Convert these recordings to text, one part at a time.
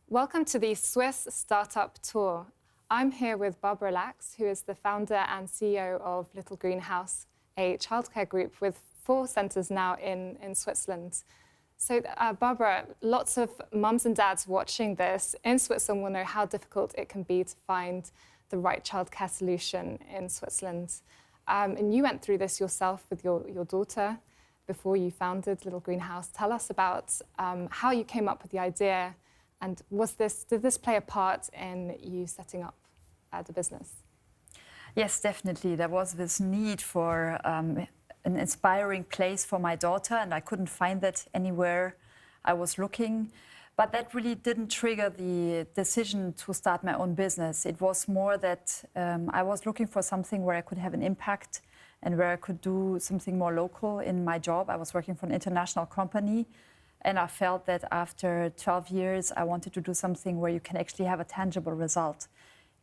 Welcome to the Swiss Startup Tour. I'm here with Barbara Lax, who is the founder and CEO of Little Greenhouse, a childcare group with 4 centres now in Switzerland. So, Barbara, lots of mums and dads watching this in Switzerland will know how difficult it can be to find the right childcare solution in Switzerland. And you went through this yourself with your daughter before you founded Little Greenhouse. Tell us about how you came up with the idea, and did this play a part in you setting up the business? Yes, definitely. There was this need for an inspiring place for my daughter, and I couldn't find that anywhere I was looking. But that really didn't trigger the decision to start my own business. It was more that I was looking for something where I could have an impact and where I could do something more local in my job. I was working for an international company, and I felt that after 12 years, I wanted to do something where you can actually have a tangible result.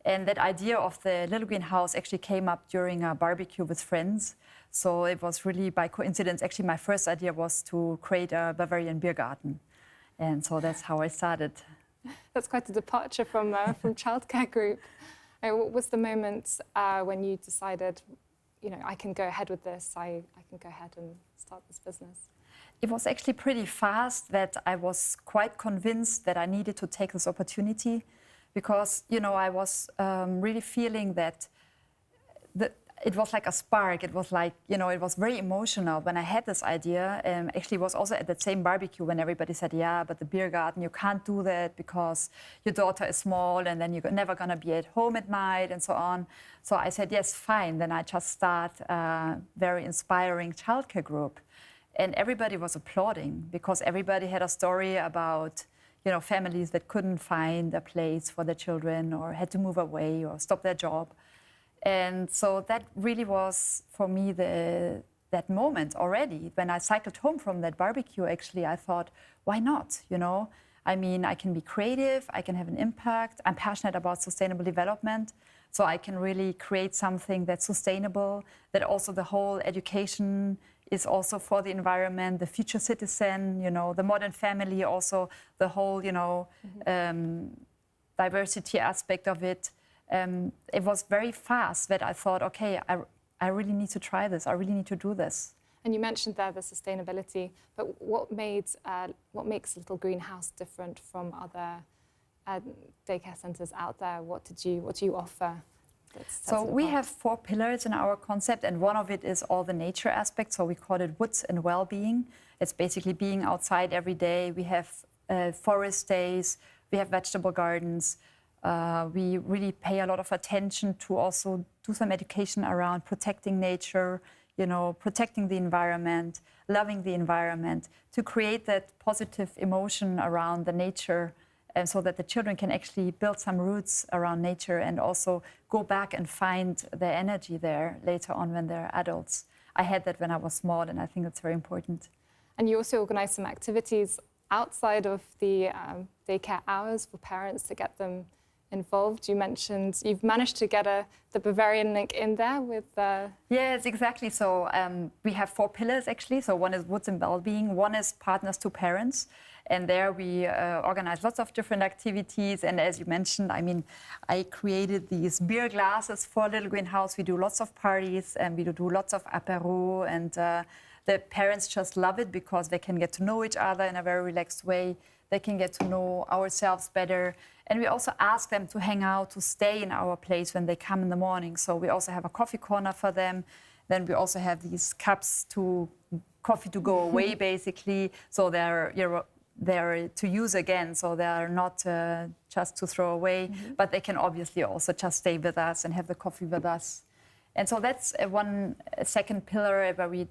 And that idea of the Little Greenhouse actually came up during a barbecue with friends. So it was really by coincidence. Actually, my first idea was to create a Bavarian beer garden. And so that's how I started. That's quite a departure from childcare group. What was the moment when you decided, I can go ahead with this, I can go ahead and start this business? It was actually pretty fast that I was quite convinced that I needed to take this opportunity because, I was really feeling that it was like a spark. It was like, it was very emotional when I had this idea. Actually, it was also at that same barbecue when everybody said, yeah, but the beer garden, you can't do that because your daughter is small and then you're never going to be at home at night and so on. So I said, yes, fine. Then I just start a very inspiring childcare group. And everybody was applauding because everybody had a story about, families that couldn't find a place for their children or had to move away or stop their job. And so that really was, for me, that moment already. When I cycled home from that barbecue, actually, I thought, why not, I mean, I can be creative, I can have an impact. I'm passionate about sustainable development, so I can really create something that's sustainable, that also the whole education is also for the environment, the future citizen, the modern family, also the whole, diversity aspect of it. It was very fast that I thought, okay, I really need to try this. I really need to do this. And you mentioned there the sustainability, but what makes Little Greenhouse different from other daycare centres out there? What do you offer? So we have 4 pillars in our concept, and one of it is all the nature aspect. So we call it woods and well-being. It's basically being outside every day. We have forest days. We have vegetable gardens. We really pay a lot of attention to also do some education around protecting nature, protecting the environment, loving the environment, to create that positive emotion around the nature, and so that the children can actually build some roots around nature and also go back and find their energy there later on when they're adults. I had that when I was small, and I think it's very important. And you also organise some activities outside of the daycare hours for parents to get them involved. You mentioned you've managed to get the Bavarian link in there with... Yes, exactly. So we have 4 pillars, actually. So one is woods and well-being. One is partners to parents. And there we organize lots of different activities. And as you mentioned, I mean, I created these beer glasses for Little Greenhouse. We do lots of parties and we do lots of apéro. And the parents just love it because they can get to know each other in a very relaxed way. They can get to know ourselves better. And we also ask them to hang out, to stay in our place when they come in the morning. So we also have a coffee corner for them. Then we also have these cups coffee to go away, basically. So they're to use again, so they are not just to throw away, but they can obviously also just stay with us and have the coffee with us. And so that's one second pillar where we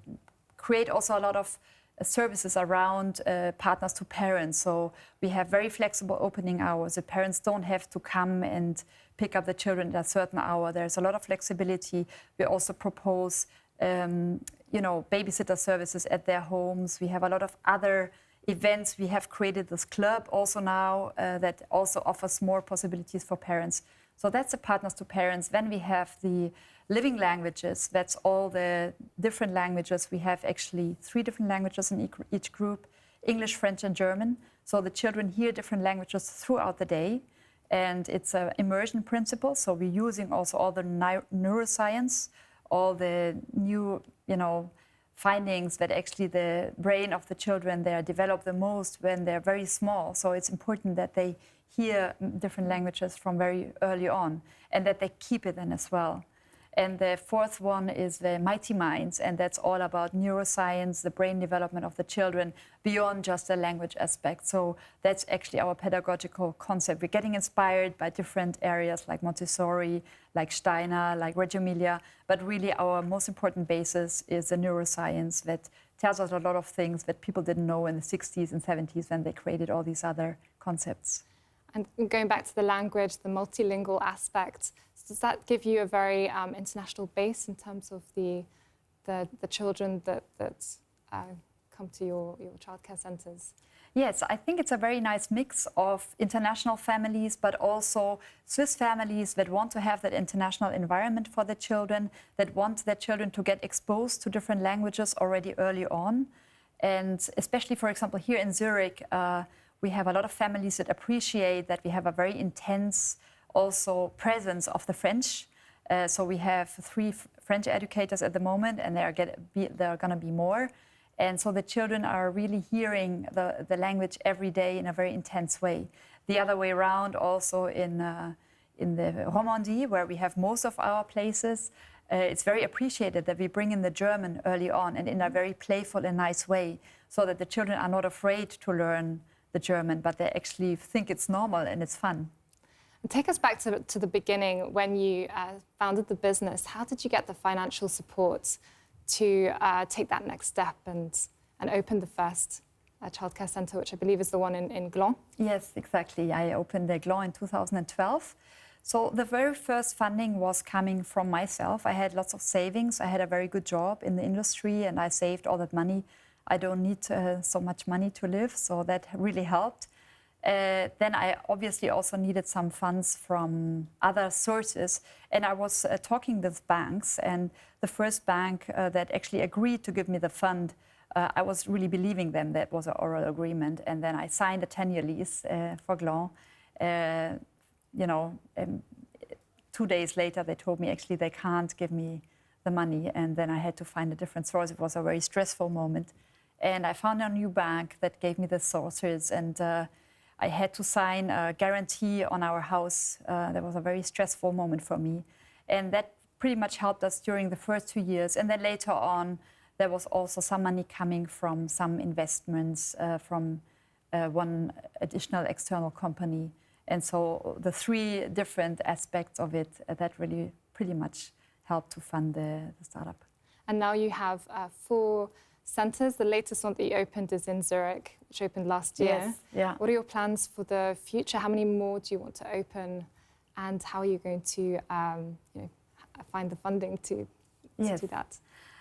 create also a lot of services around partners to parents. So we have very flexible opening hours. The parents don't have to come and pick up the children at a certain hour. There's a lot of flexibility. We also propose, babysitter services at their homes. We have a lot of other events. We have created this club also now that also offers more possibilities for parents. So that's the partners to parents. Then we have the living languages. That's all the different languages. We have actually 3 different languages in each group: English, French, and German. So the children hear different languages throughout the day. And it's an immersion principle. So we're using also all the neuroscience, all the new, findings that actually the brain of the children, they are developed the most when they're very small. So it's important that they hear different languages from very early on and that they keep it then as well. And the fourth one is the Mighty Minds, and that's all about neuroscience, the brain development of the children, beyond just the language aspect. So that's actually our pedagogical concept. We're getting inspired by different areas like Montessori, like Steiner, like Reggio Emilia, but really our most important basis is the neuroscience that tells us a lot of things that people didn't know in the 60s and 70s when they created all these other concepts. And going back to the language, the multilingual aspect, does that give you a very international base in terms of the children that come to your childcare centres? Yes, I think it's a very nice mix of international families, but also Swiss families that want to have that international environment for their children, that want their children to get exposed to different languages already early on. And especially, for example, here in Zurich, we have a lot of families that appreciate that we have a very intense also presence of the French. So we have 3 French educators at the moment, and there are going to be more. And so the children are really hearing the language every day in a very intense way. The other way around, also in the Romandie, where we have most of our places, it's very appreciated that we bring in the German early on and in a very playful and nice way, so that the children are not afraid to learn the German, but they actually think it's normal and it's fun. Take us back to the beginning when you founded the business. How did you get the financial support to take that next step and open the first childcare centre, which I believe is the one in GLAND? Yes, exactly. I opened the GLAND in 2012. So the very first funding was coming from myself. I had lots of savings. I had a very good job in the industry and I saved all that money. I don't need so much money to live, so that really helped. Then I obviously also needed some funds from other sources, and I was talking with banks, and the first bank that actually agreed to give me the fund, I was really believing them. That was an oral agreement, and then I signed a 10-year lease for GLAND. 2 days later, they told me actually they can't give me the money, and then I had to find a different source. It was a very stressful moment, and I found a new bank that gave me the sources, and I had to sign a guarantee on our house. That was a very stressful moment for me. And that pretty much helped us during the first 2 years. And then later on, there was also some money coming from some investments from one additional external company. And so the 3 different aspects of it, that really pretty much helped to fund the startup. And now you have 4 centres. The latest one that you opened is in Zurich, which opened last year. Yes, yeah. What are your plans for the future? How many more do you want to open? And how are you going to find the funding to do that?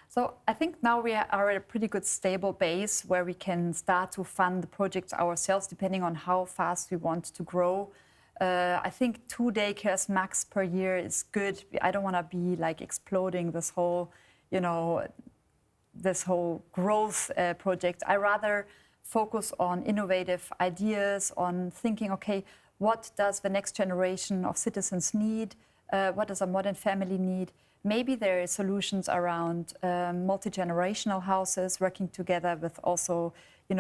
So I think now we are at a pretty good stable base where we can start to fund the projects ourselves, depending on how fast we want to grow. I think 2 daycares max per year is good. I don't want to be like exploding this whole, growth project. I rather focus on innovative ideas, on thinking, okay, what does the next generation of citizens need? What does a modern family need? Maybe there are solutions around multi-generational houses, working together with also,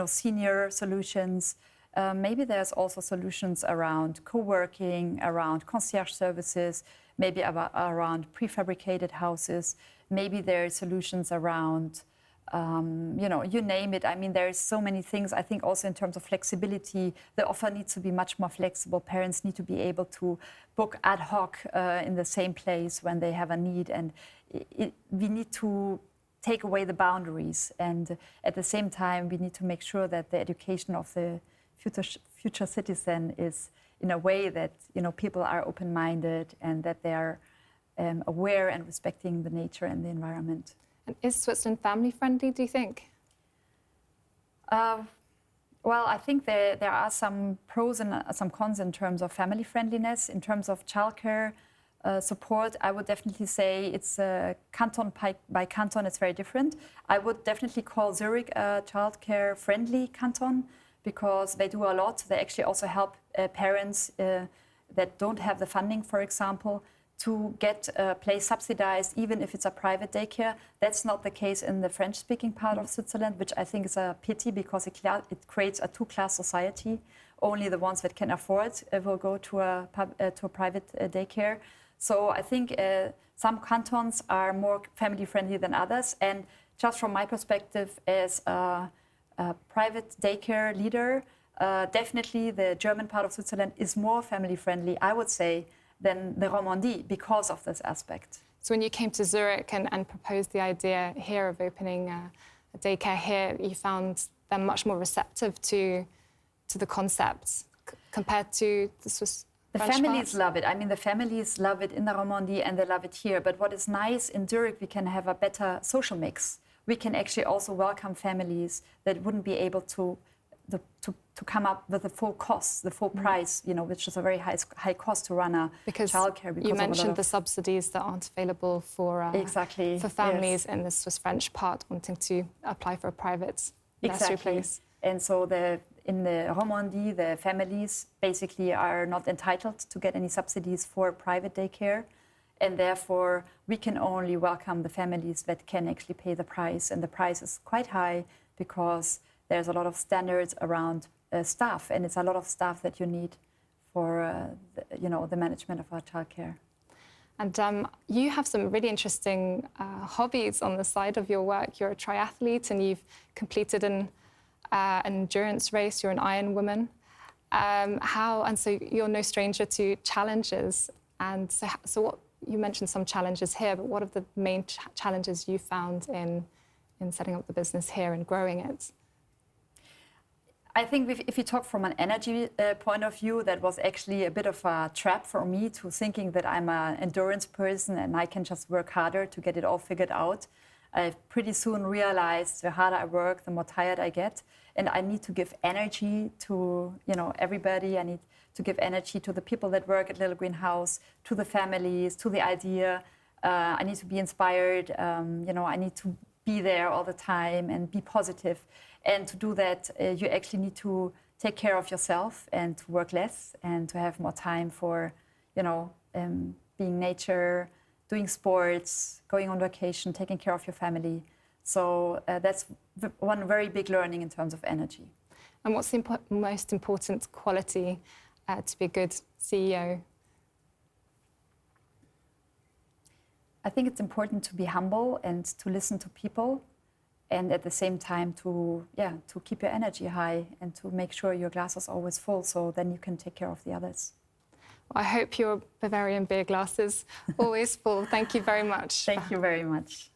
senior solutions. Maybe there's also solutions around co-working, around concierge services, maybe around prefabricated houses. Maybe there are solutions around, you name it. I mean, there's so many things. I think also in terms of flexibility, the offer needs to be much more flexible. Parents need to be able to book ad hoc in the same place when they have a need. And we need to take away the boundaries. And at the same time, we need to make sure that the education of the future citizen is in a way that, people are open-minded and that they are aware and respecting the nature and the environment. And is Switzerland family-friendly, do you think? Well, I think there are some pros and some cons in terms of family friendliness. In terms of childcare support, I would definitely say it's canton by canton, it's very different. I would definitely call Zurich a childcare friendly canton because they do a lot. They actually also help parents that don't have the funding, for example, to get a place subsidized, even if it's a private daycare. That's not the case in the French-speaking part of Switzerland, which I think is a pity because it creates a two-class society. Only the ones that can afford will go to a private daycare. So I think some cantons are more family-friendly than others. And just from my perspective as a private daycare leader, definitely the German part of Switzerland is more family-friendly, I would say, than the Romandie because of this aspect. So when you came to Zurich and proposed the idea here of opening a daycare here, you found them much more receptive to the concept compared to the Swiss. The families love it. I mean, the families love it in the Romandie and they love it here. But what is nice in Zurich, we can have a better social mix. We can actually also welcome families that wouldn't be able to come up with the full cost, the full price, you know, which is a very high cost to run a childcare. Because you mentioned the subsidies that aren't available for for families in the Swiss-French part wanting to apply for a private nursery place. And so in the Romandie, the families basically are not entitled to get any subsidies for private daycare. And therefore, we can only welcome the families that can actually pay the price. And the price is quite high because there's a lot of standards around staff. And it's a lot of staff that you need for the management of our childcare. And you have some really interesting hobbies on the side of your work. You're a triathlete and you've completed an endurance race. You're an ironwoman. And so you're no stranger to challenges. And so what, you mentioned some challenges here, but what are the main challenges you found in setting up the business here and growing it? I think if you talk from an energy point of view, that was actually a bit of a trap for me to thinking that I'm an endurance person and I can just work harder to get it all figured out. I pretty soon realized the harder I work, the more tired I get. And I need to give energy to everybody. I need to give energy to the people that work at Little Green House, to the families, to the idea. I need to be inspired. I need to be there all the time and be positive. And to do that, you actually need to take care of yourself and to work less and to have more time for, being nature, doing sports, going on vacation, taking care of your family. So that's one very big learning in terms of energy. And what's the most important quality to be a good CEO? I think it's important to be humble and to listen to people, and at the same time to keep your energy high and to make sure your glass is always full, so then you can take care of the others. Well, I hope your Bavarian beer glass is always full. Thank you very much. Thank you very much.